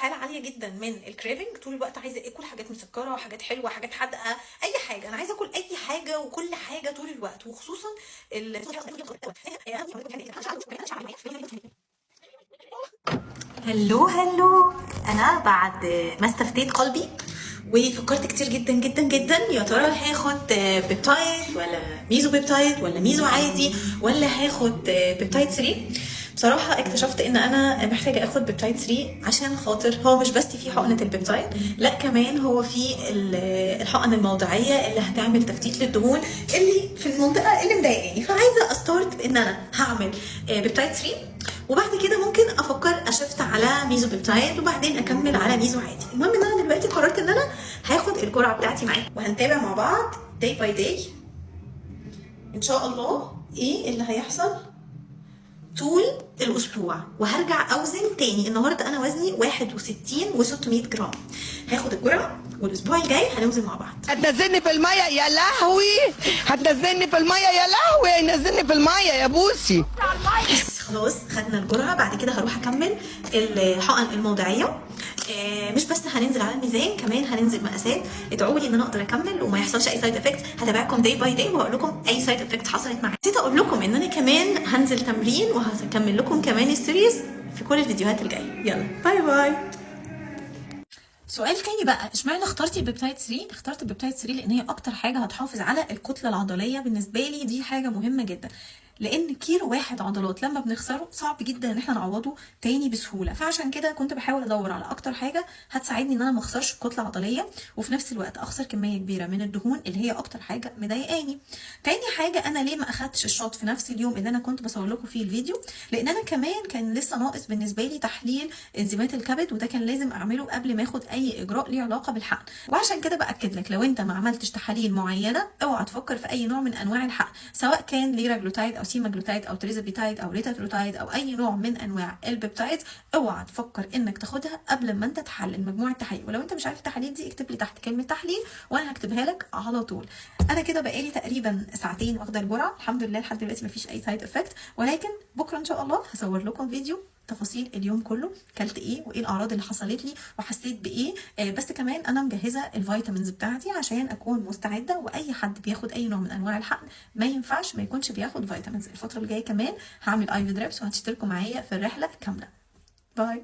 حاله عاليه جدا من الكريفنج، طول الوقت عايزه اكل حاجات مسكره وحاجات حلوه حاجات حادقه، اي حاجه، انا عايزه اكل اي حاجه وكل حاجه طول الوقت، وخصوصا هلو هلو. انا بعد ما استفتيت قلبي وفكرت كتير جدا جدا جدا، يا ترى هاخد بيبتايد ولا ميزو بيبتايد ولا ميزو عادي ولا هاخد بيبتايد 3. بصراحة اكتشفت ان انا محتاجة اخد بيبتايد 3 عشان خاطر هو مش بس في حقنة البيبتايد، لا كمان هو في الحقن الموضعية اللي هتعمل تفتيت للدهون اللي في المنطقة اللي مضايقاني، فعايزة استارت بان انا هعمل بيبتايد 3 وبعد كده ممكن افكر اشفت على ميزو بيبتايد وبعدين اكمل على ميزو عادي. المهم ان انا دلوقتي قررت ان انا هاخد الجرعه بتاعتي معايا وهنتابع مع بعض داي باي داي ان شاء الله ايه اللي هيحصل طول الاسبوع، وهرجع اوزن تاني. النهارده انا وزني 61 و600 جرام. هاخد الجرعه والاسبوع الجاي هنوزن مع بعض. هتنزلني في الميه يا لهوي، هتنزلني في الميه يا لهوي، هينزلني في الميه يا بوسي. بس خلاص خدنا الجرعه، بعد كده هروح اكمل الحقن الموضعيه. مش بس هننزل على الميزان، كمان هننزل مقاسات. ادعوا لي ان انا اقدر اكمل وما يحصلش اي سايد افكت. هتابعكم داي باي داي وهقول لكم اي سايد افكت حصلت معايا. نسيت اقول لكم ان انا كمان هنزل تمرين وهكمل لكم كمان السيريز في كل الفيديوهات الجايه. يلا باي باي. سؤال تاني بقى، اشمعنى اخترتي البيبتايد 3؟ اخترت البيبتايد 3 لان هي اكتر حاجه هتحافظ على الكتله العضليه. بالنسبه لي دي حاجه مهمه جدا، لان كيلو واحد عضلات لما بنخسره صعب جدا ان احنا نعوضه تاني بسهوله، فعشان كده كنت بحاول ادور على اكتر حاجه هتساعدني ان انا ما اخسرش الكتله العضليه وفي نفس الوقت اخسر كميه كبيره من الدهون اللي هي اكتر حاجه مضايقاني. تاني حاجه، انا ليه ما اخدتش الشوت في نفس اليوم اللي انا كنت بصور لكم فيه الفيديو؟ لان انا كمان كان لسه ناقص بالنسبه لي تحليل انزيمات الكبد، وده كان لازم اعمله قبل ما اخد اي اجراء ليه علاقه بالحقن. وعشان كده باكد لك، لو انت ما عملتش تحاليل معينه اوعى تفكر في اي نوع من انواع الحقن، سواء كان ليراجلوتايد او سيماجلوتايد او تريزابيتايد او ريتاتروتايد او اي نوع من انواع البيبتايد، اوعى تفكر انك تاخدها قبل ما انت تحلل مجموعه تحاليل. ولو انت مش عارف التحاليل دي اكتب لي تحت كلمه تحليل وانا هكتبها لك على طول. انا كده بقالي تقريبا ساعتين واخده الجرعه، الحمد لله لحد دلوقتي مفيش اي سايد افكت، ولكن بكره ان شاء الله هصور لكم فيديو تفاصيل اليوم كله، كلت ايه وايه الاعراض اللي حصلت لي وحسيت بايه. بس كمان انا مجهزه الفيتامينز بتاعتي عشان اكون مستعده، واي حد بياخد اي نوع من انواع الحقن ما ينفعش ما يكونش بياخد فيتامينز. الفتره الجايه كمان هعمل اي في دريبس وهتشتركوا معايا في الرحله كامله. باي.